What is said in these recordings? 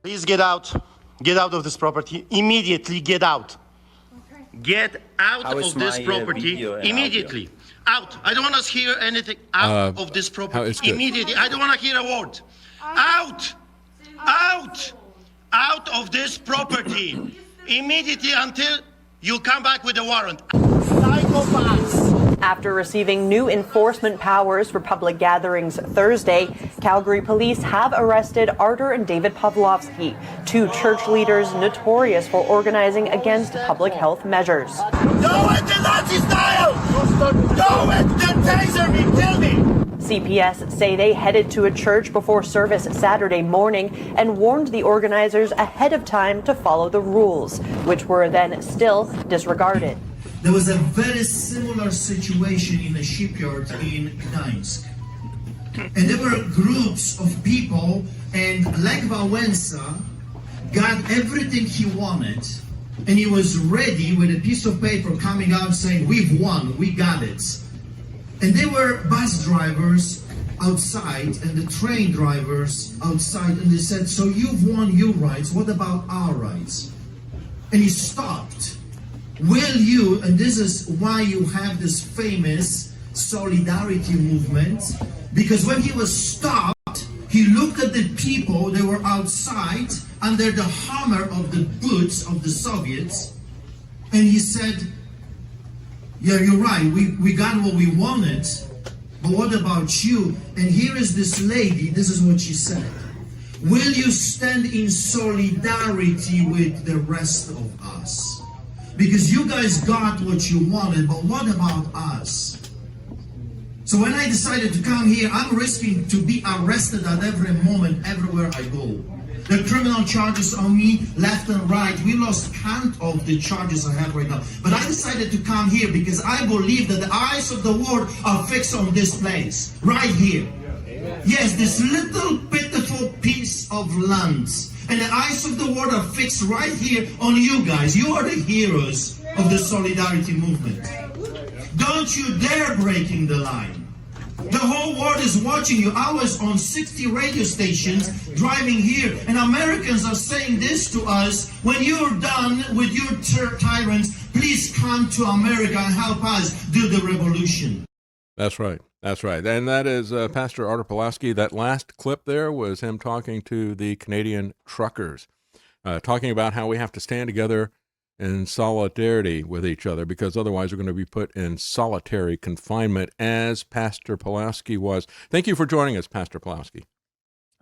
Please get out. Get out of this property. Immediately get out. Okay. Get out of this property immediately. Out. I don't want to hear anything. Out of this property immediately. I don't want to hear a word. Out. Out. Out of this property immediately until you come back with a warrant. Psychopaths. After receiving new enforcement powers for public gatherings Thursday, Calgary police have arrested Artur and David Pawlawski, two church leaders notorious for organizing against public health measures. Do it the Nazi style! Do it! Then taser me! Kill me! CPS say they headed to a church before service Saturday morning and warned the organizers ahead of time to follow the rules, which were then still disregarded. There was a very similar situation in a shipyard in Gdańsk. And there were groups of people, and Lech Wałęsa got everything he wanted, and he was ready with a piece of paper coming out saying, "We've won, we got it." And there were bus drivers outside and the train drivers outside, and they said, "So you've won your rights, what about our rights?" And he stopped. Will you, and this is why you have this famous solidarity movement, because when he was stopped, he looked at the people, they were outside under the hammer of the boots of the Soviets, and he said, "Yeah, you're right, we got what we wanted, but what about you?" And here is this lady, this is what she said: "Will you stand in solidarity with the rest of us? Because you guys got what you wanted, but what about us?" So when I decided to come here, I'm risking to be arrested at every moment, everywhere I go. There are criminal charges on me, left and right. We lost count of the charges I have right now. But I decided to come here because I believe that the eyes of the world are fixed on this place, right here. Yes, this little pitiful piece of land. And the eyes of the world are fixed right here on you guys. You are the heroes of the solidarity movement. Don't you dare breaking the line. The whole world is watching you. I was on 60 radio stations driving here, and Americans are saying this to us: when you're done with your tyrants, please come to America and help us do the revolution. That's right. That's right. And that is Pastor Artur Pawlawski. That last clip there was him talking to the Canadian truckers, talking about how we have to stand together in solidarity with each other, because otherwise we're going to be put in solitary confinement, as Pastor Pawlawski was. Thank you for joining us, Pastor Pawlawski.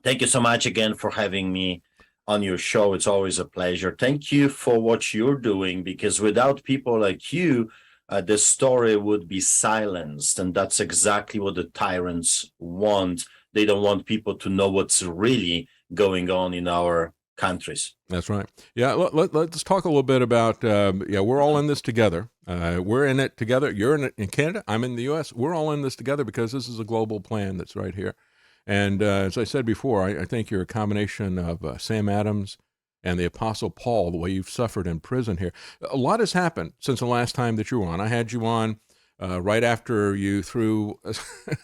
Thank you so much again for having me on your show. It's always a pleasure. Thank you for what you're doing, because without people like you, the story would be silenced, and that's exactly what the tyrants want. They don't want people to know what's really going on in our countries. That's right. Yeah, let's talk a little bit about, we're all in this together. We're in it together. You're in Canada, I'm in the U.S. We're all in this together because this is a global plan that's right here. And as I said before, I think you're a combination of Sam Adams and the Apostle Paul, the way you've suffered in prison here. A lot has happened since the last time that you were on. I had you on right after you threw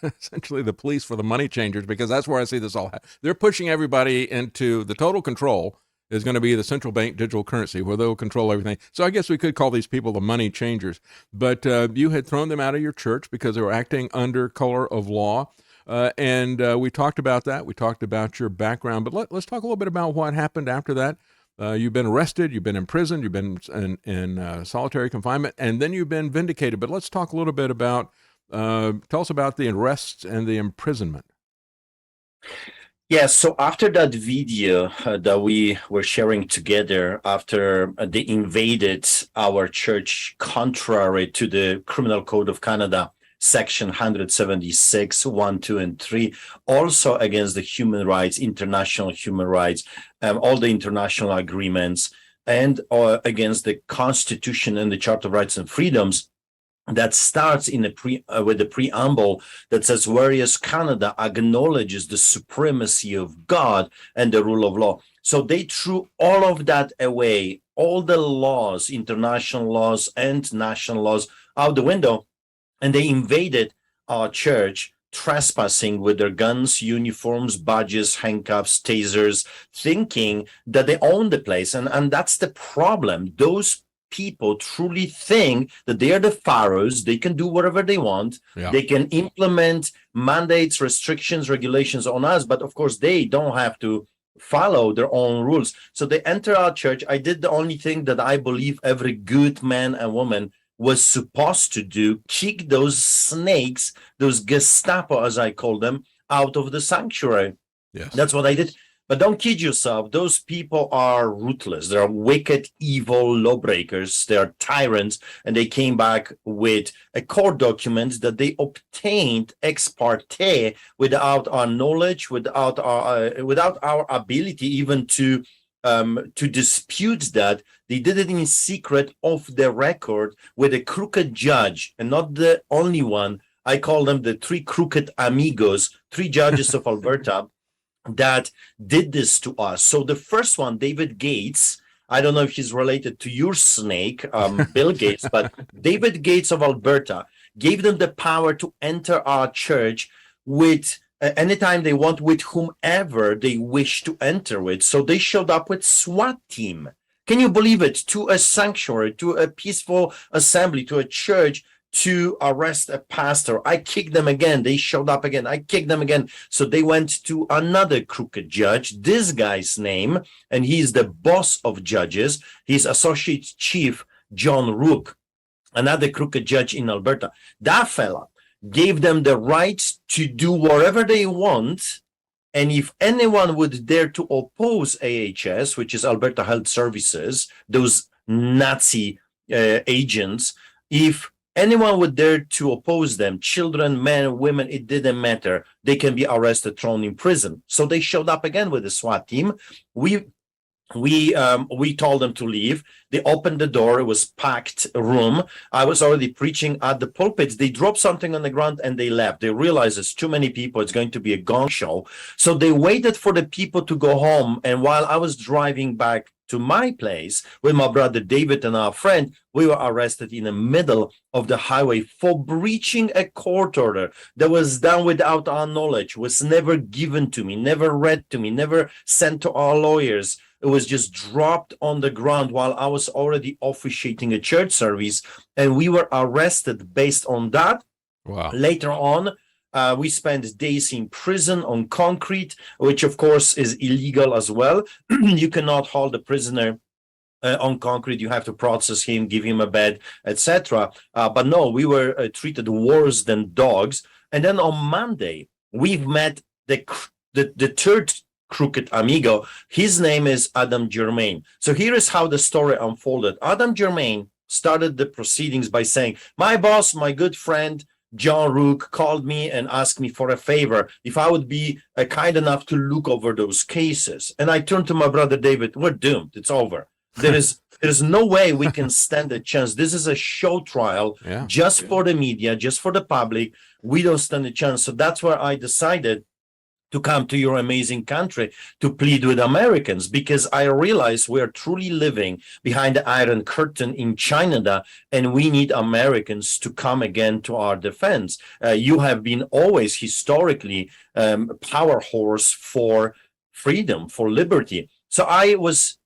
essentially the police for the money changers, because that's where I see this all happen. They're pushing everybody into the total control is going to be the central bank digital currency, where they'll control everything. So I guess we could call these people the money changers. But you had thrown them out of your church because they were acting under color of law. And we talked about that. We talked about your background. But let's talk a little bit about what happened after that. You've been arrested, you've been imprisoned, you've been in solitary confinement, and then you've been vindicated. But let's talk a little bit about, tell us about the arrests and the imprisonment. Yes, so after that video that we were sharing together, after they invaded our church contrary to the Criminal Code of Canada, Section 176, 1, 2, and 3, also against the human rights, international human rights, all the international agreements, and against the Constitution and the Charter of Rights and Freedoms, that starts in with the preamble that says, whereas Canada acknowledges the supremacy of God and the rule of law. So they threw all of that away, all the laws, international laws and national laws, out the window, and they invaded our church trespassing with their guns, uniforms, badges, handcuffs, tasers, thinking that they own the place. And that's the problem. Those people truly think that they are the pharaohs. They can do whatever they want. Yeah. They can implement mandates, restrictions, regulations on us. But of course, they don't have to follow their own rules. So they enter our church. I did the only thing that I believe every good man and woman was supposed to do: kick those snakes, those Gestapo, as I call them, out of the sanctuary. Yes. That's what I did. But don't kid yourself. Those people are ruthless. They are wicked, evil lawbreakers. They are tyrants. And they came back with a court document that they obtained ex parte without our knowledge, without our ability even to dispute that. They did it in secret, off the record, with a crooked judge, and not the only one. I call them the three crooked amigos, three judges of Alberta that did this to us. So the first one, David Gates, I don't know if he's related to your snake, Bill Gates, but David Gates of Alberta gave them the power to enter our church with anytime they want, with whomever they wish to enter with. So they showed up with SWAT team. Can you believe it? To a sanctuary, to a peaceful assembly, to a church, to arrest a pastor. I kicked them again. They showed up again. I kicked them again. So they went to another crooked judge, this guy's name, and he's the boss of judges. He's Associate Chief John Rook, another crooked judge in Alberta. That fella gave them the right to do whatever they want. And if anyone would dare to oppose AHS, which is Alberta Health Services, those Nazi agents, if anyone would dare to oppose them, children, men, women, it didn't matter. They can be arrested, thrown in prison. So they showed up again with the SWAT team. We told them to leave. They opened the door. It was packed room. I was already preaching at the pulpit. They dropped something on the ground and they left. They realized it's too many people. It's going to be a gong show. So they waited for the people to go home. And while I was driving back to my place with my brother David and our friend, we were arrested in the middle of the highway for breaching a court order that was done without our knowledge, was never given to me, never read to me, never sent to our lawyers. It was just dropped on the ground while I was already officiating a church service, and we were arrested based on that. Wow. Later on, we spent days in prison on concrete, which of course is illegal as well. You cannot hold a prisoner on concrete. You have to process him, give him a bed, etc. But no, we were treated worse than dogs. And then on Monday, we've met the third crooked amigo. His name is Adam Germain. So here is how the story unfolded. Adam Germain started the proceedings by saying, my boss, my good friend, John Rook, called me and asked me for a favor, if I would be kind enough to look over those cases. And I turned to my brother David, we're doomed. It's over. There's no way we can stand a chance. This is a show trial, just for the media, just for the public. We don't stand a chance. So that's where I decided to come to your amazing country to plead with Americans, because I realize we are truly living behind the Iron Curtain in China, and we need Americans to come again to our defense. You have been always historically power horse for freedom, for liberty. So I was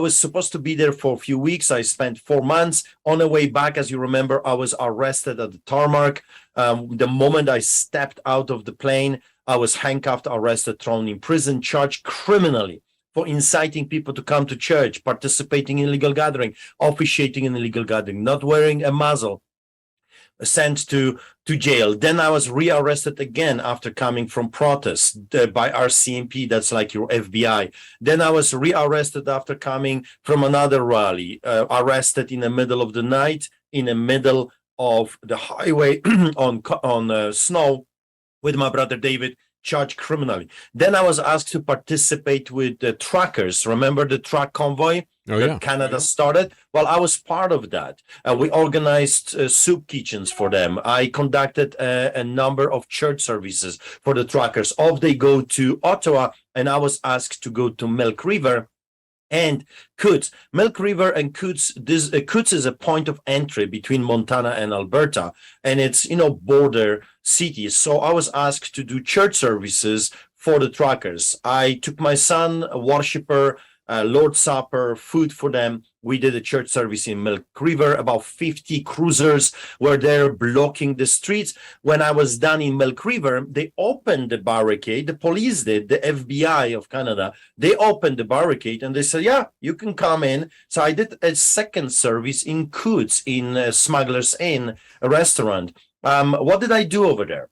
supposed to be there for a few weeks. I spent 4 months. On the way back, as you remember, I was arrested at the tarmac. The moment I stepped out of the plane, I was handcuffed, arrested, thrown in prison, charged criminally for inciting people to come to church, participating in illegal gathering, officiating in illegal gathering, not wearing a muzzle, sent to jail. Then I was rearrested again after coming from protests by RCMP, that's like your FBI. Then I was rearrested after coming from another rally, arrested in the middle of the night, in the middle of the highway on snow, with my brother David, charged criminally. Then I was asked to participate with the truckers. Remember the truck convoy that Canada started? Well, I was part of that. We organized soup kitchens for them. I conducted a number of church services for the truckers. Off they go to Ottawa, and I was asked to go to Milk River and Coutts. Milk River and Coutts, Coutts is a point of entry between Montana and Alberta, and it's, border cities. So I was asked to do church services for the truckers. I took my son, a worshiper, Lord's Supper, food for them. We did a church service in Milk River. About 50 cruisers were there blocking the streets. When I was done in Milk River, they opened the barricade. The police did, the FBI of Canada. They opened the barricade and they said, yeah, you can come in. So I did a second service in Coots, in Smuggler's Inn, a restaurant. What did I do over there?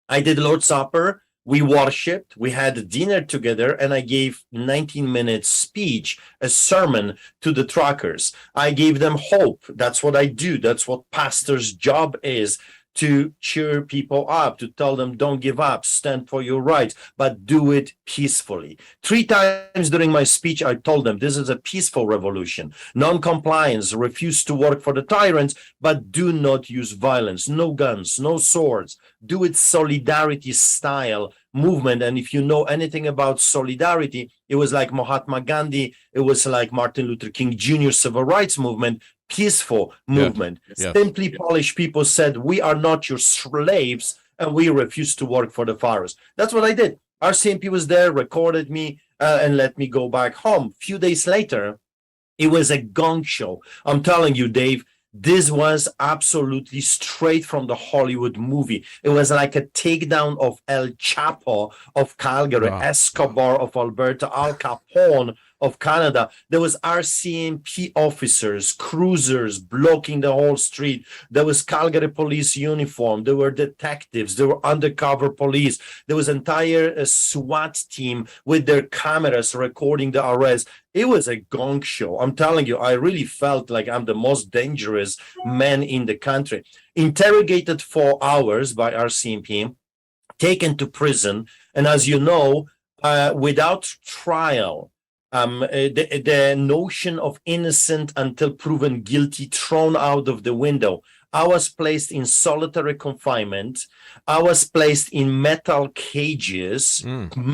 I did Lord's Supper. We worshipped, we had dinner together, and I gave 19-minute speech, a sermon to the truckers. I gave them hope. That's what I do. That's what pastor's job is, to cheer people up, to tell them, don't give up, stand for your rights, but do it peacefully. 3 times during my speech, I told them this is a peaceful revolution. Non-compliance, refuse to work for the tyrants, but do not use violence. No guns, no swords. Do it solidarity style movement. And if you know anything about solidarity, it was like Mahatma Gandhi, it was like Martin Luther King Jr. civil rights movement, peaceful movement. Yeah. Simply Polish people said, we are not your slaves, and we refuse to work for the pharaohs. That's what I did. RCMP was there, recorded me, and let me go back home. Few days later, it was a gong show. I'm telling you, Dave, this was absolutely straight from the Hollywood movie. It was like a takedown of El Chapo of Calgary, Escobar of Alberta, Al Capone of Canada. There was RCMP officers, cruisers blocking the whole street. There was Calgary police uniform. There were detectives. There were undercover police. There was entire SWAT team with their cameras recording the arrest. It was a gong show. I'm telling you, I really felt like I'm the most dangerous man in the country. Interrogated for hours by RCMP, taken to prison, and as you know, without trial, the notion of innocent until proven guilty thrown out of the window. I was placed in solitary confinement. I was placed in metal cages. I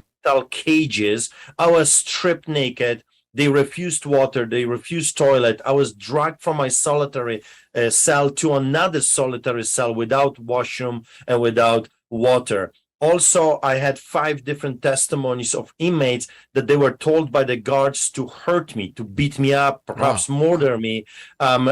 was stripped naked. They refused water. They refused toilet. I was dragged from my solitary cell to another solitary cell without washroom and without water. Also, I had 5 different testimonies of inmates that they were told by the guards to hurt me, to beat me up, perhaps murder me,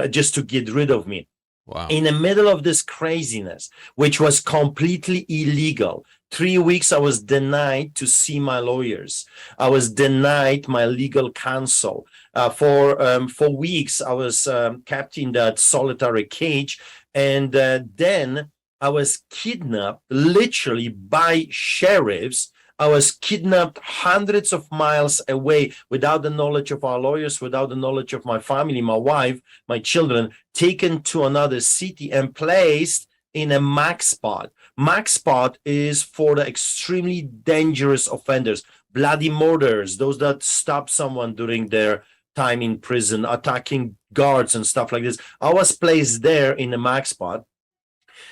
just to get rid of me. Wow. In the middle of this craziness, which was completely illegal, 3 weeks I was denied to see my lawyers. I was denied my legal counsel. For weeks, I was kept in that solitary cage, and then I was kidnapped literally by sheriffs. I was kidnapped hundreds of miles away without the knowledge of our lawyers, without the knowledge of my family, my wife, my children, taken to another city and placed in a MAC spot. MAC spot is for the extremely dangerous offenders, bloody murderers, those that stop someone during their time in prison, attacking guards and stuff like this. I was placed there in a MAC spot.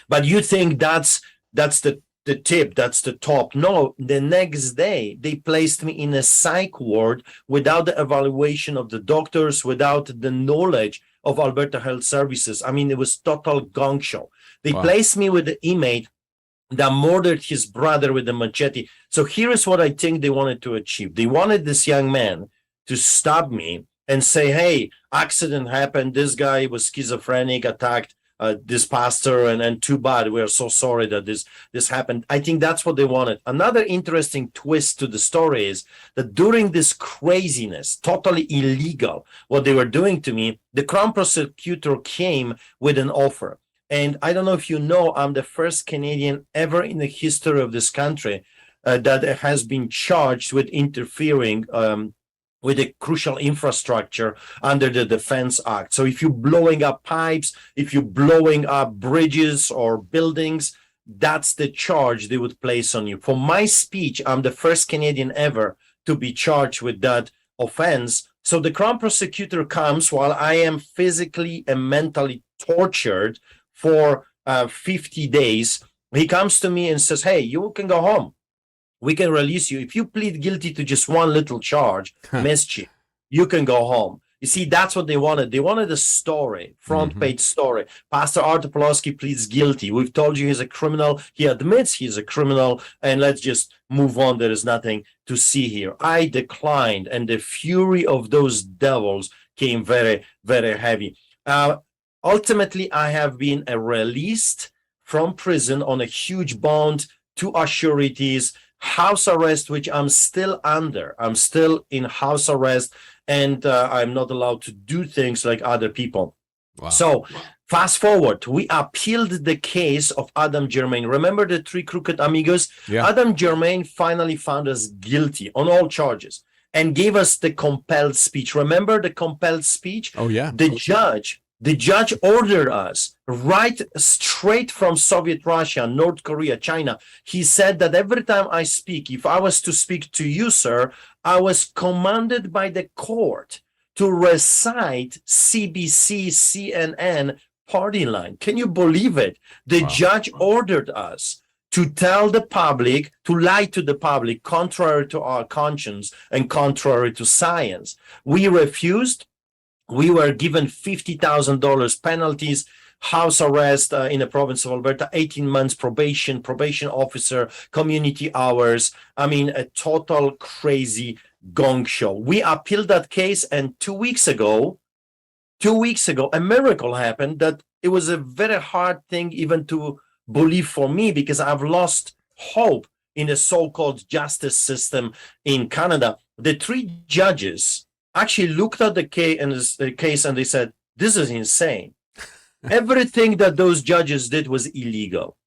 But you think that's the tip, that's the top. No, the next day they placed me in a psych ward without the evaluation of the doctors, without the knowledge of Alberta Health Services. I mean, it was total gong show. They placed me with the inmate that murdered his brother with a machete. So here is what I think they wanted to achieve. They wanted this young man to stop me and say, hey, accident happened. This guy was schizophrenic, attacked this pastor, and too bad. We are so sorry that this happened. I think that's what they wanted. Another interesting twist to the story is that during this craziness, totally illegal, what they were doing to me, the Crown prosecutor came with an offer. And I don't know if you know, I'm the first Canadian ever in the history of this country that has been charged with interfering with a crucial infrastructure under the Defense Act. So if you're blowing up pipes, if you're blowing up bridges or buildings, that's the charge they would place on you. For my speech, I'm the first Canadian ever to be charged with that offense. So the Crown prosecutor comes while I am physically and mentally tortured for 50 days. He comes to me and says, hey, you can go home. We can release you. If you plead guilty to just one little charge, mischief, you can go home. You see, that's what they wanted. They wanted a story, front page story. Pastor Artur Pawlawski pleads guilty. We've told you he's a criminal. He admits he's a criminal, and let's just move on. There is nothing to see here. I declined, and the fury of those devils came very, very heavy. Ultimately, I have been released from prison on a huge bond, 2 assurities, house arrest, which I'm still under. I'm still in house arrest, and I'm not allowed to do things like other people. Wow. So fast forward, we appealed the case of Adam Germain. Remember the 3 crooked amigos? Yeah. Adam Germain finally found us guilty on all charges and gave us the compelled speech. Remember the compelled speech? Oh, yeah. The judge ordered us right straight from Soviet Russia, North Korea, China. He said that every time I speak, if I was to speak to you, sir, I was commanded by the court to recite CBC, CNN party line. Can you believe it? The judge ordered us to tell the public, to lie to the public, contrary to our conscience and contrary to science. We refused. We were given $50,000 penalties, house arrest in the province of Alberta, 18 months probation officer, community hours. I mean, a total crazy gong show. We appealed that case, and 2 weeks ago, a miracle happened that it was a very hard thing even to believe for me, because I've lost hope in the so-called justice system in Canada. The 3 judges actually looked at the case and they said, this is insane. Everything that those judges did was illegal.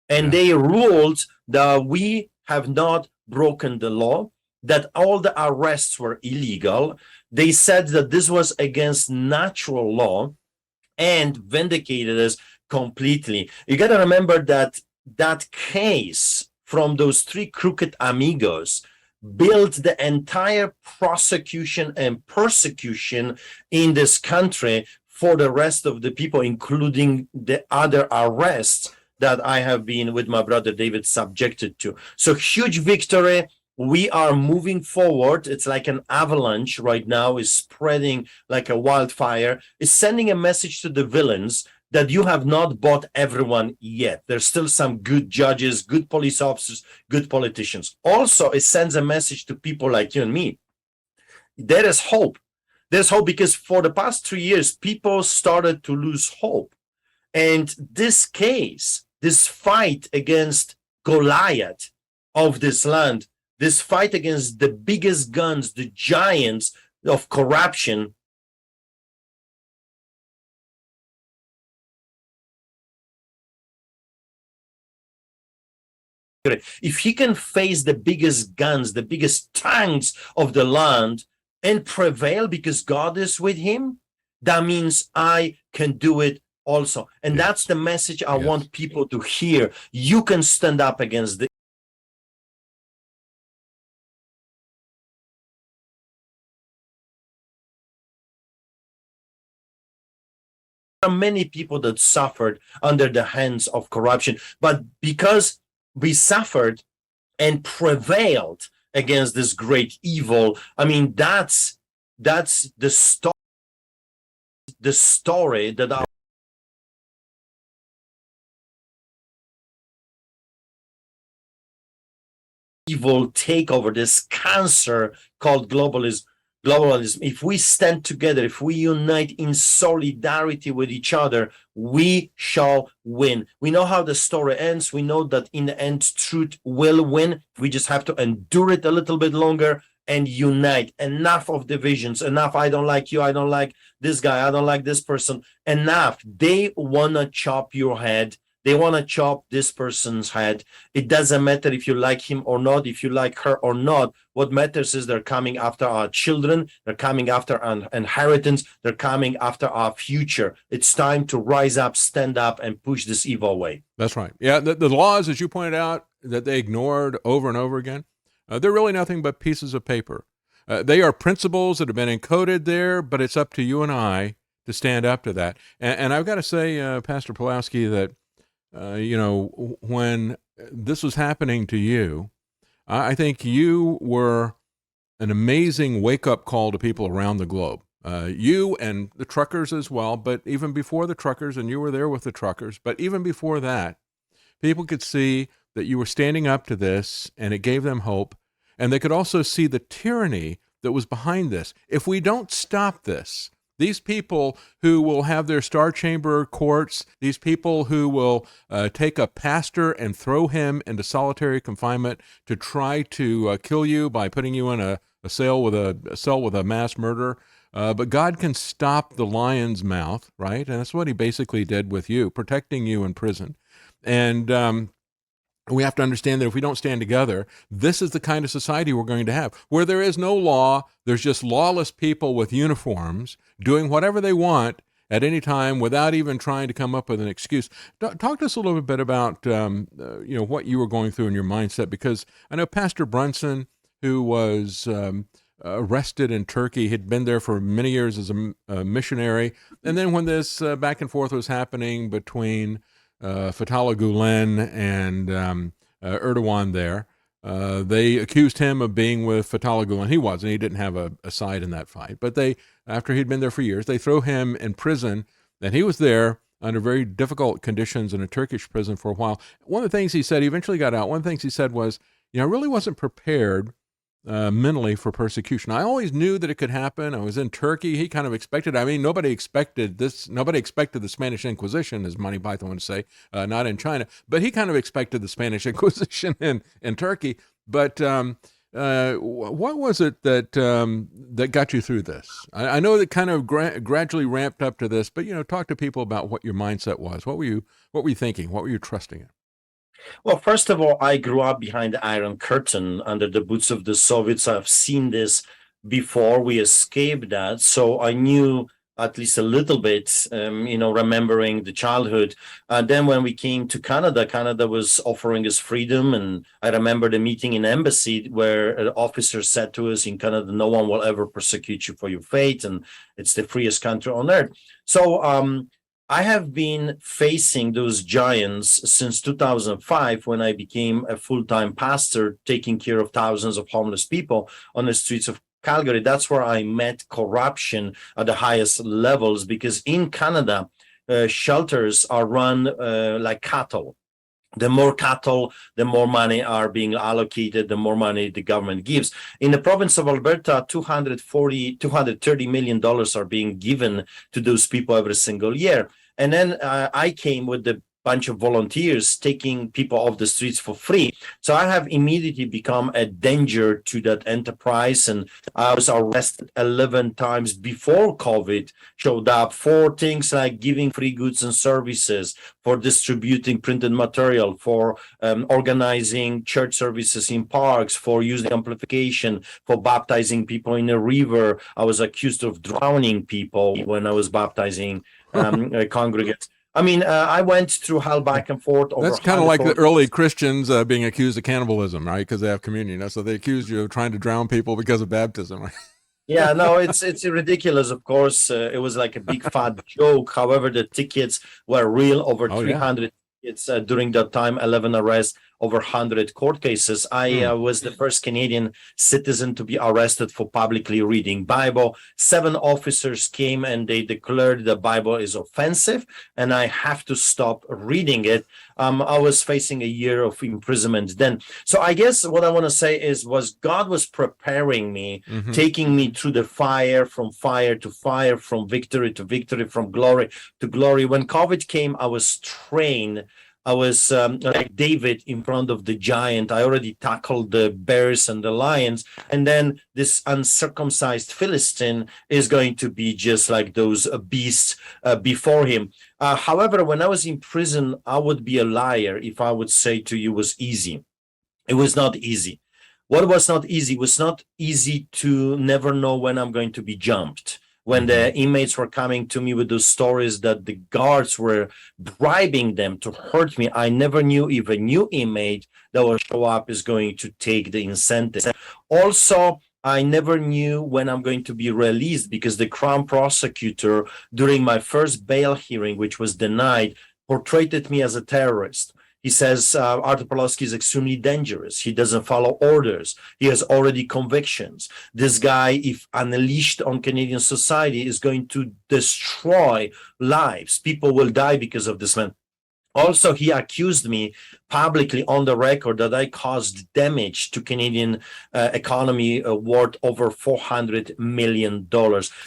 And they ruled that we have not broken the law, that all the arrests were illegal. They said that this was against natural law and vindicated us completely. You got to remember that that case from those 3 crooked amigos built the entire prosecution and persecution in this country for the rest of the people, including the other arrests that I have been with my brother David subjected to. So huge victory. We are moving forward. It's like an avalanche right now, is spreading like a wildfire. It's sending a message to the villains that you have not bought everyone yet. There's still some good judges, good police officers, good politicians. Also, it sends a message to people like you and me. There is hope. There's hope, because for the past 3 years, people started to lose hope. And this case, this fight against Goliath of this land, this fight against the biggest guns, the giants of corruption, if he can face the biggest guns, the biggest tanks of the land and prevail because God is with him, that means I can do it also. And that's the message I want people to hear. You can stand up against the many people that suffered under the hands of corruption, but because we suffered and prevailed against this great evil, I mean, that's the story that our evil takeover, this cancer called globalism. If we stand together, if we unite in solidarity with each other, we shall win. We know how the story ends. We know that in the end, truth will win. We just have to endure it a little bit longer and unite. Enough of divisions. Enough. I don't like you. I don't like this guy. I don't like this person. Enough. They want to chop your head. They want to chop this person's head. It doesn't matter if you like him or not, if you like her or not. What matters is they're coming after our children. They're coming after our inheritance. They're coming after our future. It's time to rise up, stand up, and push this evil away. That's right. Yeah, the laws, as you pointed out, that they ignored over and over again, they're really nothing but pieces of paper. They are principles that have been encoded there, but it's up to you and I to stand up to that. And I've got to say, Pastor Pawlawski, that when this was happening to you, I think you were an amazing wake-up call to people around the globe. you and the truckers as well, but even before the truckers, and you were there with the truckers, but even before that, people could see that you were standing up to this, and it gave them hope. And they could also see the tyranny that was behind this. If we don't stop this, these people who will have their Star Chamber courts, these people who will take a pastor and throw him into solitary confinement to try to kill you by putting you in a cell with a mass murder. But God can stop the lion's mouth, right? And that's what he basically did with you, protecting you in prison. And we have to understand that if we don't stand together, this is the kind of society we're going to have, where there is no law. There's just lawless people with uniforms doing whatever they want at any time without even trying to come up with an excuse. Talk to us a little bit about what you were going through in your mindset, because I know Pastor Brunson, who was arrested in Turkey, had been there for many years as a missionary, and then when this back and forth was happening between Fethullah Gulen and Erdogan there, they accused him of being with Fethullah Gulen. He wasn't. He didn't have a side in that fight. But after he'd been there for years, they throw him in prison, and he was there under very difficult conditions in a Turkish prison for a while. One of the things he said, he eventually got out, one of the things he said was, I really wasn't prepared mentally for persecution. I always knew that it could happen. I was in Turkey. He kind of expected, nobody expected this. Nobody expected the Spanish Inquisition, as Monty Python would say, not in China, but he kind of expected the Spanish Inquisition in Turkey. But what was it that got you through this? I know that kind of gradually ramped up to this, but talk to people about what your mindset was. What were you thinking? What were you trusting in? Well, first of all, I grew up behind the Iron Curtain under the boots of the Soviets. I've seen this before. We escaped that. So I knew at least a little bit, remembering the childhood. Then when we came to Canada, Canada was offering us freedom. And I remember the meeting in embassy where an officer said to us, in Canada, no one will ever persecute you for your faith, and it's the freest country on earth. So I have been facing those giants since 2005, when I became a full-time pastor, taking care of thousands of homeless people on the streets of Calgary. That's where I met corruption at the highest levels, because in Canada, shelters are run like cattle. The more cattle, the more money are being allocated, the more money the government gives. In the province of Alberta, $230 million are being given to those people every single year. And then I came with a bunch of volunteers taking people off the streets for free. So I have immediately become a danger to that enterprise. And I was arrested 11 times before COVID showed up for things like giving free goods and services, for distributing printed material, for organizing church services in parks, for using amplification, for baptizing people in a river. I was accused of drowning people when I was baptizing congregants. I went through hell back and forth. That's kind of like the early Christians being accused of cannibalism, right? Because they have communion. So they accused you of trying to drown people because of baptism, right? Yeah, no, it's ridiculous. Of course, it was like a big fat joke. However, the tickets were real. Over 300 tickets during that time, 11 arrests, over 100 court cases. I was the first Canadian citizen to be arrested for publicly reading Bible. 7 officers came and they declared the Bible is offensive, and I have to stop reading it. I was facing a year of imprisonment then. So I guess what I want to say was God was preparing me, taking me through the fire to fire, from victory to victory, from glory to glory. When COVID came, I was trained. I was like David in front of the giant. I already tackled the bears and the lions. And then this uncircumcised Philistine is going to be just like those beasts before him. However, when I was in prison, I would be a liar if I would say to you it was easy. It was not easy. What was not easy? It was not easy to never know when I'm going to be jumped. When the inmates were coming to me with those stories that the guards were bribing them to hurt me, I never knew if a new inmate that will show up is going to take the incentive. Also, I never knew when I'm going to be released, because the Crown prosecutor, during my first bail hearing, which was denied, portrayed me as a terrorist. He says Artur Pawlawski is extremely dangerous. He doesn't follow orders. He has already convictions. This guy, if unleashed on Canadian society, is going to destroy lives. People will die because of this man. Also, he accused me publicly on the record that I caused damage to Canadian economy worth over $400 million.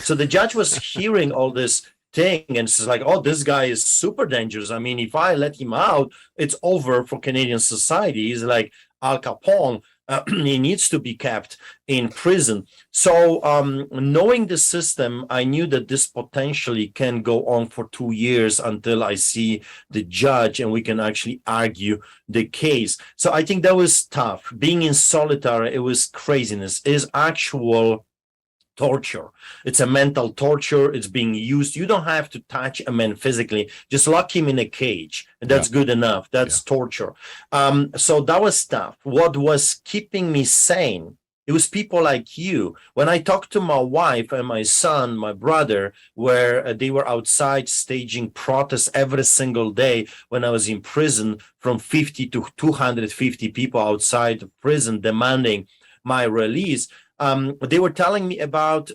So the judge was hearing all this thing and it's like, oh, this guy is super dangerous. I mean, if I let him out, it's over for Canadian society. He's like Al Capone. He needs to be kept in prison. So knowing the system, I knew that this potentially can go on for 2 years until I see the judge and we can actually argue the case. So I think that was tough. Being in solitary, it was craziness. It is actual torture. It's a mental torture. It's being used. You don't have to touch a man physically. Just lock him in a cage. And that's good enough. That's torture. So that was tough. What was keeping me sane? It was people like you. When I talked to my wife and my son, my brother, where they were outside staging protests every single day when I was in prison, from 50 to 250 people outside the prison demanding my release. They were telling me about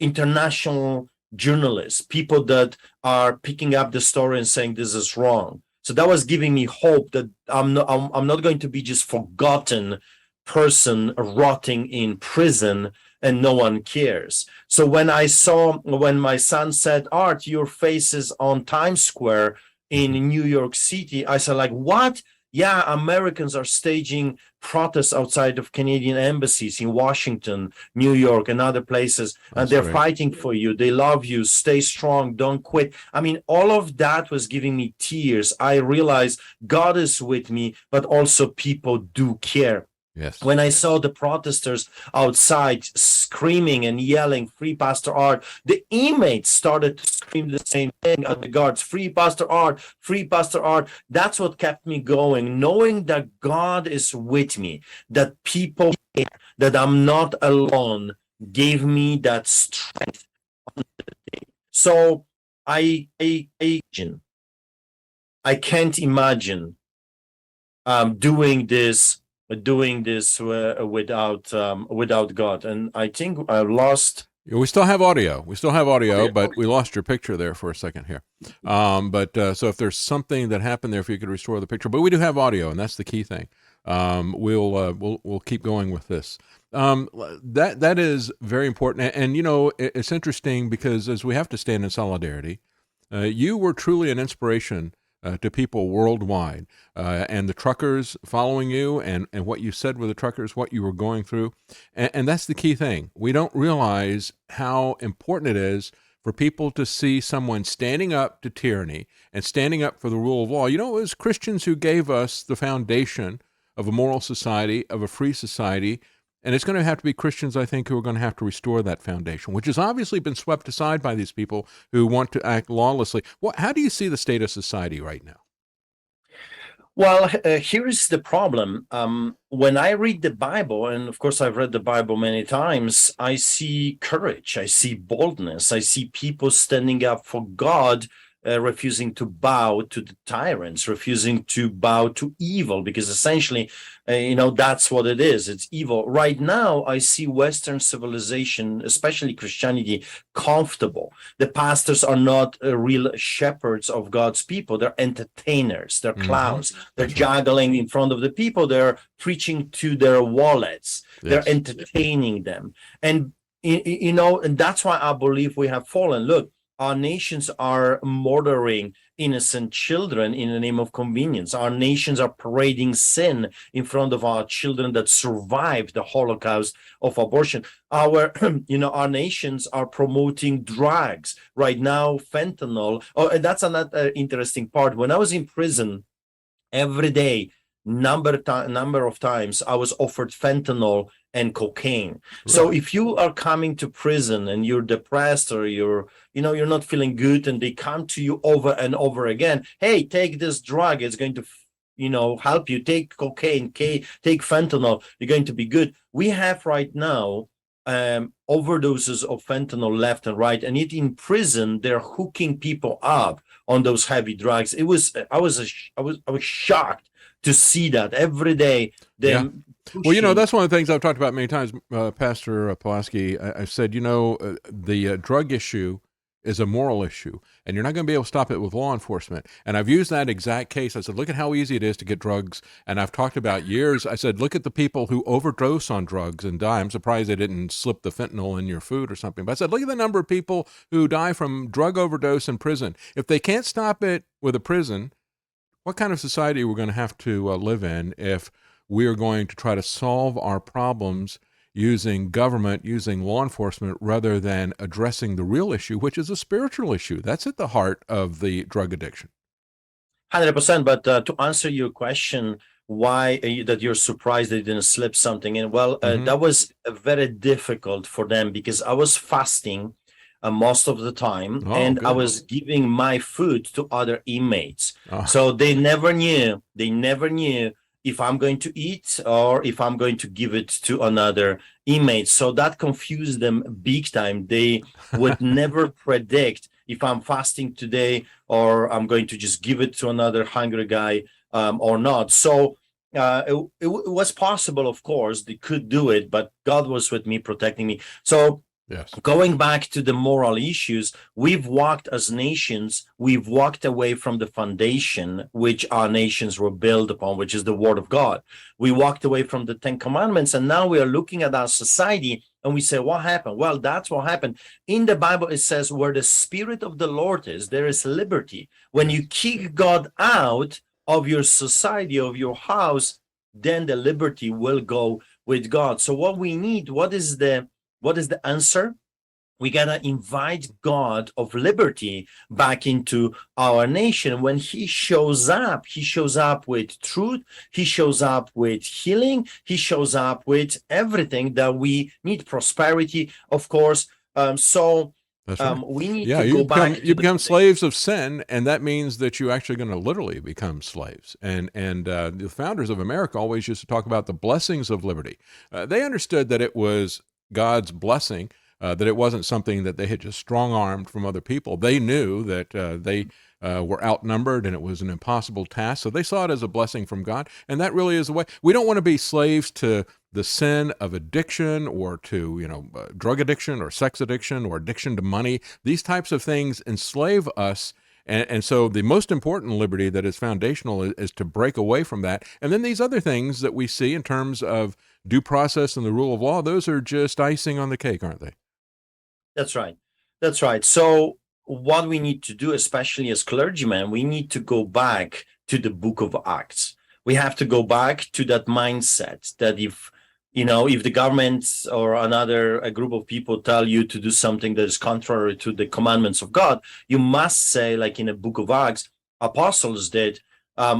international journalists, people that are picking up the story and saying this is wrong. So that was giving me hope that I'm not going to be just forgotten person rotting in prison and no one cares. So when my son said, Art, your face is on Times Square in New York City, I said, like, what? Yeah, Americans are staging protests outside of Canadian embassies in Washington, New York, and other places. And they're fighting for you. They love you. Stay strong. Don't quit. I mean, all of that was giving me tears. I realized God is with me, but also people do care. Yes. When I saw the protesters outside screaming and yelling, "Free Pastor Art," the inmates started to scream the same thing at the guards, "Free Pastor Art, free Pastor Art." That's what kept me going, knowing that God is with me, that people care, that I'm not alone, gave me that strength. So I can't imagine doing this without God. And I think I lost. We still have audio. But we lost your picture there for a second here. So if there's something that happened there, if you could restore the picture, but we do have audio, and that's the key thing. We'll keep going with this. That is very important, and you know, it's interesting because as we have to stand in solidarity, you were truly an inspiration to people worldwide, and the truckers following you, and what you said with the truckers, what you were going through, and that's the key thing. We don't realize how important it is for people to see someone standing up to tyranny and standing up for the rule of law. You know, it was Christians who gave us the foundation of a moral society, of a free society, and it's going to have to be Christians, I think, who are going to have to restore that foundation, which has obviously been swept aside by these people who want to act lawlessly. How do you see the state of society right now? Well, here is the problem. When I read the Bible, and of course I've read the Bible many times, I see courage, I see boldness, I see people standing up for God, refusing to bow to the tyrants, refusing to bow to evil, because essentially, that's what it is. It's evil. Right now, I see Western civilization, especially Christianity, comfortable. The pastors are not real shepherds of God's people. They're entertainers. They're clowns. They're juggling in front of the people. They're preaching to their wallets. Yes. They're entertaining them. And, and that's why I believe we have fallen. Look, our nations are murdering innocent children in the name of convenience. Our nations are parading sin in front of our children that survived the Holocaust of abortion. Our nations are promoting drugs right now, fentanyl. Oh, and that's another interesting part. When I was in prison, every day, number of times I was offered fentanyl and cocaine. Right. So if you are coming to prison and you're depressed or you're not feeling good, and they come to you over and over again, hey, take this drug, it's going to help you. Take cocaine, take fentanyl, you're going to be good. We have right now overdoses of fentanyl left and right, and yet in prison they're hooking people up on those heavy drugs. I was shocked to see that every day. Well, that's one of the things I've talked about many times, Pastor Pawlawski. I said, the drug issue is a moral issue, and you're not going to be able to stop it with law enforcement. And I've used that exact case. I said, look at how easy it is to get drugs. And I've talked about years. I said, look at the people who overdose on drugs and die. I'm surprised they didn't slip the fentanyl in your food or something. But I said, look at the number of people who die from drug overdose in prison. If they can't stop it with a prison, what kind of society are we going to have to live in if we are going to try to solve our problems using government, using law enforcement, rather than addressing the real issue, which is a spiritual issue? That's at the heart of the drug addiction. 100%. But to answer your question, why that you're surprised they didn't slip something in? Well, that was very difficult for them because I was fasting most of the time, and I was giving my food to other inmates. So they never knew if I'm going to eat or if I'm going to give it to another inmate. So that confused them big time. They would never predict if I'm fasting today or I'm going to just give it to another hungry guy or not. So it was possible, of course, they could do it, but God was with me, protecting me. So going back to the moral issues, we've walked as nations, we've walked away from the foundation which our nations were built upon, which is the Word of God. We walked away from the 10 Commandments, and now we are looking at our society and we say, what happened? Well, that's what happened. In the Bible, it says, where the Spirit of the Lord is, there is liberty. When you kick God out of your society, of your house, then the liberty will go with God. So what we need, what is the answer? We gotta invite God of liberty back into our nation. When he shows up with truth, he shows up with healing, he shows up with everything that we need, prosperity, of course. That's right. We need to go back. You become slaves of sin, and that means that you're actually going to literally become slaves. And the founders of America always used to talk about the blessings of liberty. They understood that it was God's blessing, that it wasn't something that they had just strong-armed from other people. They knew that they were outnumbered and it was an impossible task, so they saw it as a blessing from God, and that really is the way. We don't want to be slaves to the sin of addiction or to drug addiction or sex addiction or addiction to money. These types of things enslave us. And so the most important liberty that is foundational is to break away from that. And then these other things that we see in terms of due process and the rule of law, those are just icing on the cake, aren't they? That's right. That's right. So what we need to do, especially as clergymen, we need to go back to the book of Acts. We have to go back to that mindset that if the government or a group of people tell you to do something that is contrary to the commandments of God, you must say, like in the book of Acts, apostles did,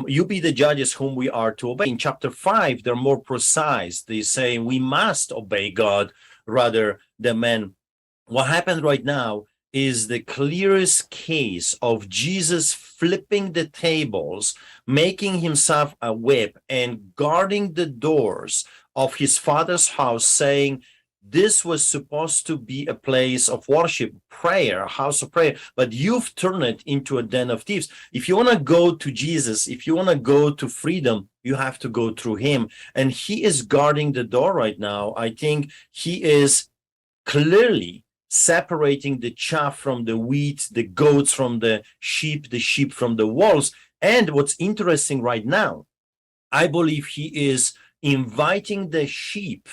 you be the judges whom we are to obey. In chapter 5, they're more precise. They say we must obey God rather than men. What happened right now is the clearest case of Jesus flipping the tables, making himself a whip and guarding the doors of his father's house, saying this was supposed to be a place of worship, prayer, a house of prayer, but you've turned it into a den of thieves. If you want to go to Jesus, if you want to go to freedom, you have to go through him. And he is guarding the door right now. I think he is clearly separating the chaff from the wheat, the goats from the sheep from the wolves. And what's interesting right now, I believe he is inviting the sheep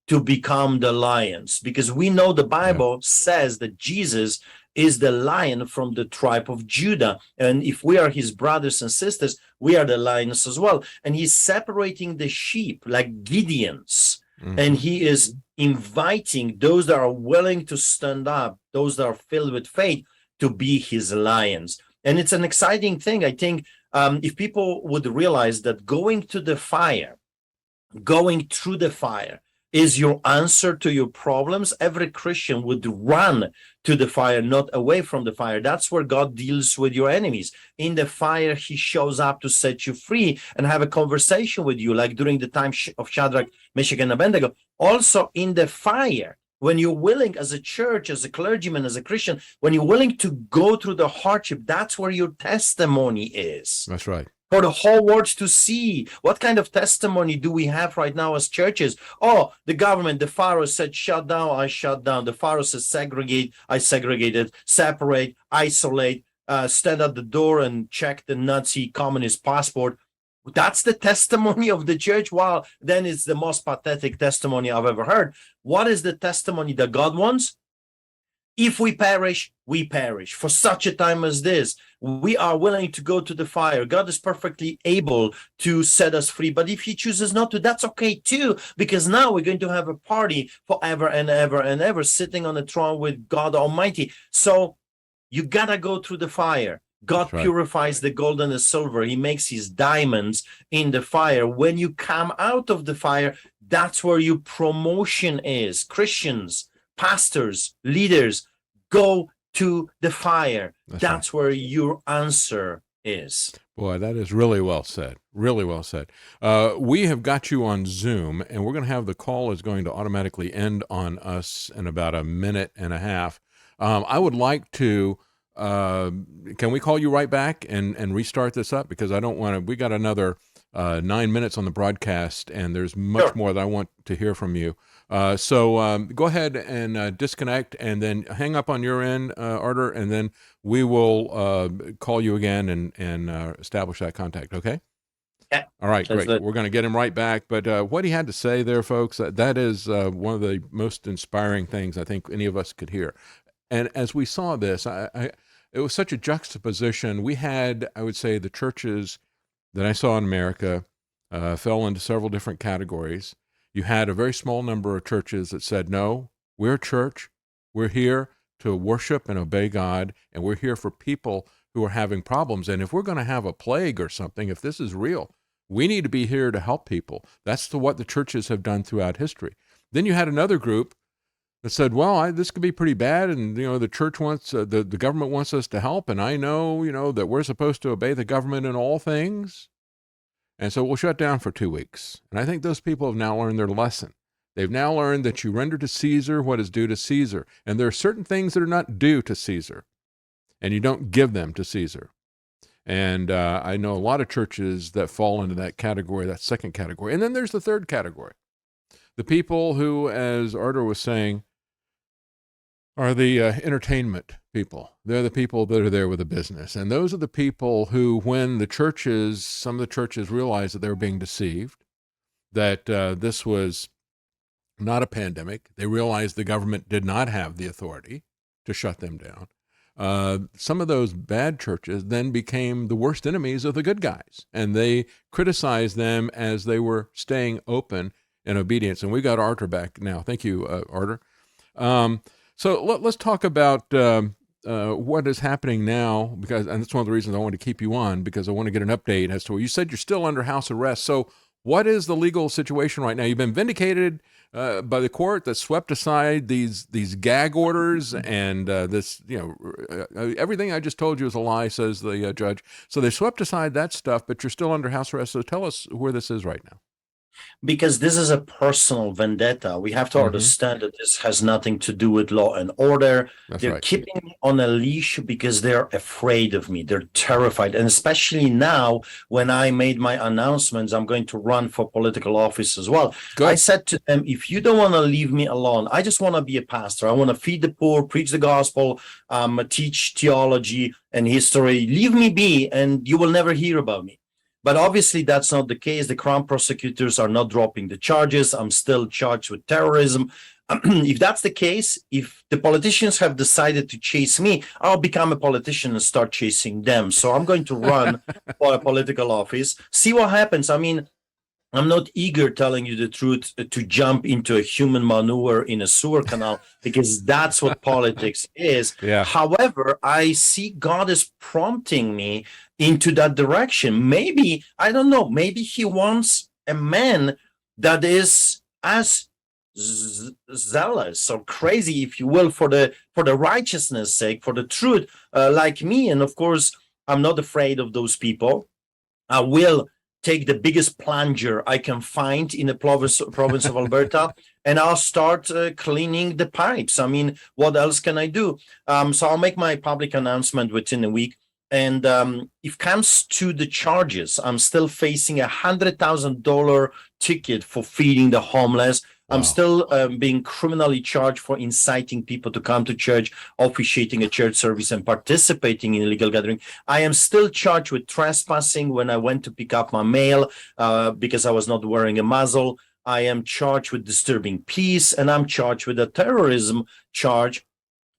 to become the lions, because we know the Bible says that Jesus is the lion from the tribe of Judah. And if we are his brothers and sisters, we are the lions as well. And he's separating the sheep like Gideons. And he is inviting those that are willing to stand up, those that are filled with faith, to be his lions. And it's an exciting thing. I think if people would realize that going through the fire is your answer to your problems, every Christian would run to the fire, not away from the fire. That's where God deals with your enemies. In the fire, he shows up to set you free and have a conversation with you, like during the time of Shadrach, Meshach, and Abednego. Also in the fire, when you're willing as a church, as a clergyman, as a Christian, when you're willing to go through the hardship, that's where your testimony is. That's right. For the whole world to see. What kind of testimony do we have right now as churches? Oh, the government, the Pharaoh said, shut down, I shut down. The Pharaoh said, segregate, I segregated, separate, isolate, stand at the door and check the Nazi communist passport. That's the testimony of the church. Wow, then it's the most pathetic testimony I've ever heard. What is the testimony that God wants? If we perish, we perish. For such a time as this, we are willing to go to the fire. God is perfectly able to set us free. But if he chooses not to, that's okay too, because now we're going to have a party forever and ever and ever, sitting on the throne with God Almighty. So you gotta go through the fire. God purifies the gold and the silver. He makes his diamonds in the fire. When you come out of the fire, that's where your promotion is. Christians, pastors, leaders, go to the fire. That's where your answer is. Boy, that is really well said. Really well said. We have got you on Zoom, and we're going to have the call is going to automatically end on us in about a minute and a half. I would like to, can we call you right back and restart this up? Because I don't want to, we got another 9 minutes on the broadcast, and there's much more that I want to hear from you. So go ahead and disconnect, and then hang up on your end, Artur, and then we will call you again and establish that contact, okay? Yeah. All right, great. We're going to get him right back. But what he had to say there, folks, that is one of the most inspiring things I think any of us could hear. And as we saw this, it was such a juxtaposition. We had, I would say, the churches that I saw in America fell into several different categories. You had a very small number of churches that said, no, we're a church. We're here to worship and obey God, and we're here for people who are having problems. And if we're going to have a plague or something, if this is real, we need to be here to help people. That's what the churches have done throughout history. Then you had another group that said, well, this could be pretty bad, and the church wants, the government wants us to help, and I know, that we're supposed to obey the government in all things. And so we'll shut down for 2 weeks. And I think those people have now learned their lesson. They've now learned that you render to Caesar what is due to Caesar. And there are certain things that are not due to Caesar, and you don't give them to Caesar. And I know a lot of churches that fall into that category, that second category. And then there's the third category. The people who, as Artur was saying, are the entertainment people. They're the people that are there with a business. And those are the people who, when some of the churches realized that they were being deceived, that this was not a pandemic, they realized the government did not have the authority to shut them down. Some of those bad churches then became the worst enemies of the good guys, and they criticized them as they were staying open in obedience. And we got Artur back now. Thank you, Artur. So let's talk about what is happening now, and that's one of the reasons I wanted to keep you on, because I want to get an update as to, you said you're still under house arrest. So what is the legal situation right now? You've been vindicated by the court that swept aside these gag orders and everything I just told you is a lie, says the judge. So they swept aside that stuff, but you're still under house arrest. So tell us where this is right now. Because this is a personal vendetta. We have to understand that this has nothing to do with law and order. They're keeping me on a leash because they're afraid of me. They're terrified. And especially now, when I made my announcements, I'm going to run for political office as well. Good. I said to them, if you don't want to leave me alone, I just want to be a pastor. I want to feed the poor, preach the gospel, teach theology and history. Leave me be, and you will never hear about me. But obviously, that's not the case. The Crown prosecutors are not dropping the charges. I'm still charged with terrorism. If that's the case, if the politicians have decided to chase me, I'll become a politician and start chasing them. So I'm going to run for a political office, see what happens. I mean, I'm not eager, telling you the truth, to jump into a human manure in a sewer canal, because that's what politics is. Yeah. However, I see God is prompting me into that direction. Maybe, I don't know, maybe he wants a man that is as zealous or crazy, if you will, for the righteousness' sake, for the truth, like me. And of course, I'm not afraid of those people. I will take the biggest plunger I can find in the province of Alberta, and I'll start cleaning the pipes. I mean, what else can I do? So I'll make my public announcement within a week. And if it comes to the charges, I'm still facing $100,000 ticket for feeding the homeless. Wow. I'm still being criminally charged for inciting people to come to church, officiating a church service, and participating in illegal gathering. I am still charged with trespassing when I went to pick up my mail because I was not wearing a muzzle. I am charged with disturbing peace, and I'm charged with a terrorism charge.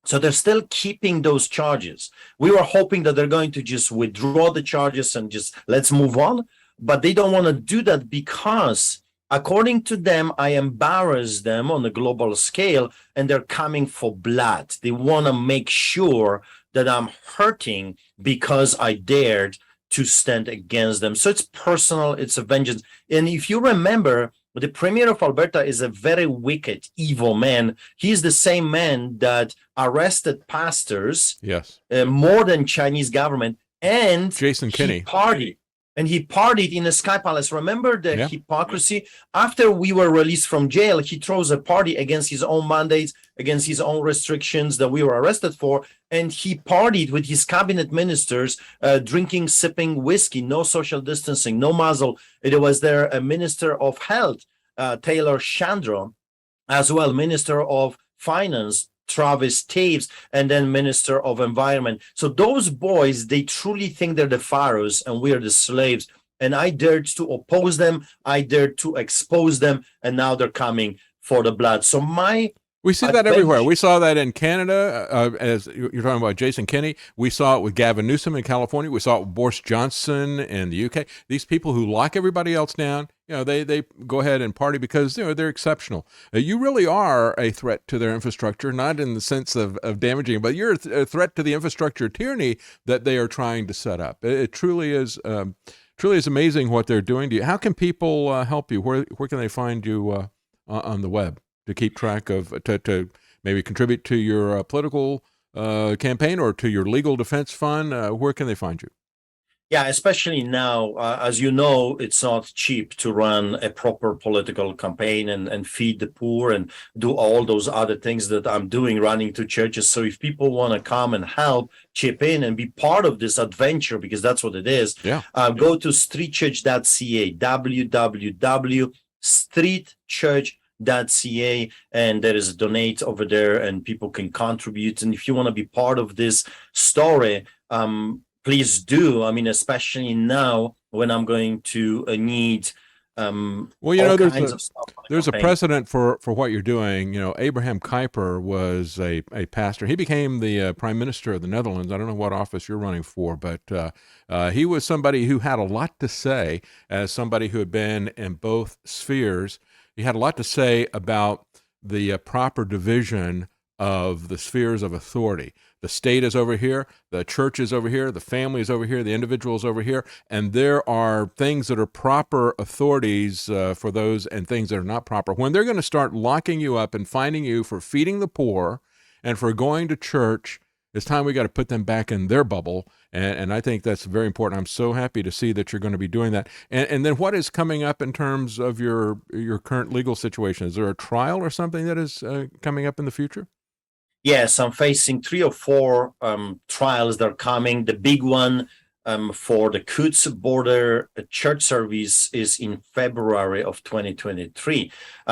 So they're still keeping those charges. We were hoping that they're going to just withdraw the charges and just let's move on. But they don't want to do that because, according to them, I embarrass them on a global scale, and they're coming for blood. They want to make sure that I'm hurting because I dared to stand against them. So it's personal, it's a vengeance. And if you remember, the Premier of Alberta is a very wicked, evil man. He's the same man that arrested pastors, yes, more than Chinese government, and Jason Kinney partied. And he partied in the Sky Palace. Remember the hypocrisy? After we were released from jail, he throws a party against his own mandates, against his own restrictions that we were arrested for. And he partied with his cabinet ministers, drinking, sipping whiskey, no social distancing, no muzzle. It was there a minister of health, Taylor Chandra, as well, minister of finance, Travis Taves, and then Minister of Environment. So those boys, they truly think they're the pharaohs and we are the slaves. And I dared to oppose them. I dared to expose them. And now they're coming for the blood. So we see that everywhere. We saw that in Canada, as you're talking about Jason Kinney. We saw it with Gavin Newsom in California. We saw it with Boris Johnson in the UK. These people who lock everybody else down, they go ahead and party because they're exceptional. You really are a threat to their infrastructure, not in the sense of damaging, but you're a threat to the infrastructure tyranny that they are trying to set up. It truly is amazing what they're doing to you. How can people help you? Where can they find you on the web to keep track of, to maybe contribute to your political campaign or to your legal defense fund? Where can they find you? Yeah, especially now, as you know, it's not cheap to run a proper political campaign and feed the poor and do all those other things that I'm doing, running to churches. So if people want to come and help, chip in and be part of this adventure, because that's what it is, go to StreetChurch.ca, www.streetchurch.ca, and there is a donate over there and people can contribute. And if you want to be part of this story, please do. I mean, especially now when I'm going to need there's a precedent for what you're doing. Abraham Kuyper was a pastor. He became the prime minister of the Netherlands. I don't know what office you're running for, but he was somebody who had a lot to say as somebody who had been in both spheres. He had a lot to say about the proper division of the spheres of authority. The state is over here, the church is over here, the family is over here, the individual is over here, and there are things that are proper authorities for those and things that are not proper. When they're going to start locking you up and finding you for feeding the poor and for going to church, it's time we got to put them back in their bubble, and I think that's very important. I'm so happy to see that you're going to be doing that. And then what is coming up in terms of your current legal situation? Is there a trial or something that is coming up in the future? Yes, I'm facing 3 or 4 trials that are coming. The big one for the Quds border church service is in February of 2023.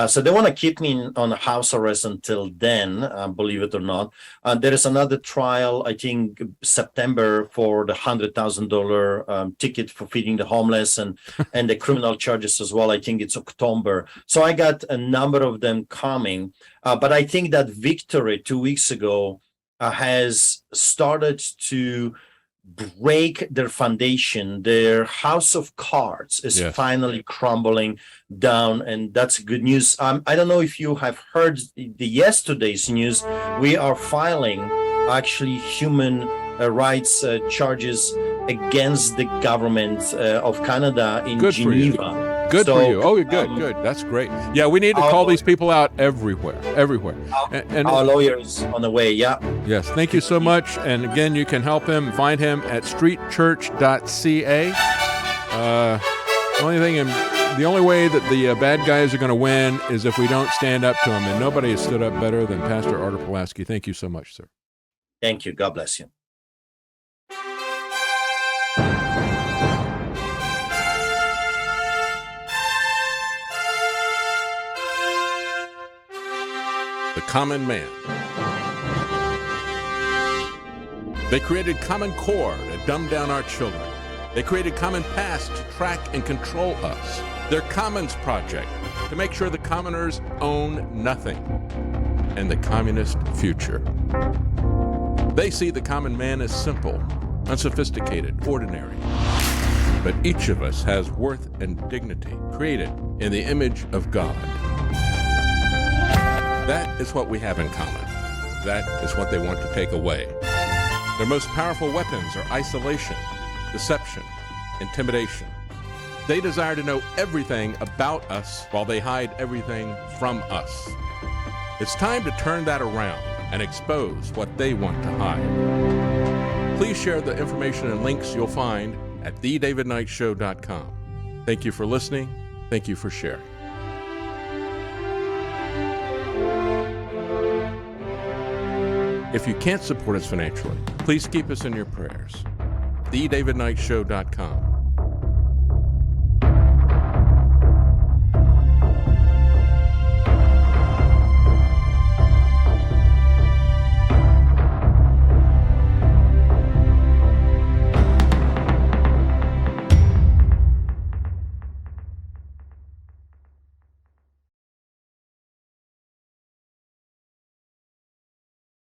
So they want to keep me on house arrest until then, believe it or not. There is another trial, I think, September for the $100,000 ticket for feeding the homeless and the criminal charges as well. I think it's October. So I got a number of them coming. But I think that victory 2 weeks ago has started to break their foundation. Their house of cards is finally crumbling down, and that's good news. I don't know if you have heard the yesterday's news. We are filing actually human rights charges against the government of Canada in Geneva. Good for you. Oh, good. That's great. Yeah, we need to call these people out everywhere. And our lawyers on the way, Yes, thank you so much. And again, you can help him, find him at StreetChurch.ca. The only way that the bad guys are going to win is if we don't stand up to them, and nobody has stood up better than Pastor Artur Pawlawski. Thank you so much, sir. Thank you. God bless you. The common man. They created Common Core to dumb down our children. They created Common Pass to track and control us. Their Commons Project to make sure the commoners own nothing. And the communist future. They see the common man as simple, unsophisticated, ordinary. But each of us has worth and dignity, created in the image of God. That is what we have in common. That is what they want to take away. Their most powerful weapons are isolation, deception, intimidation. They desire to know everything about us while they hide everything from us. It's time to turn that around and expose what they want to hide. Please share the information and links you'll find at thedavidknightshow.com. Thank you for listening. Thank you for sharing. If you can't support us financially, please keep us in your prayers. thedavidknightshow.com.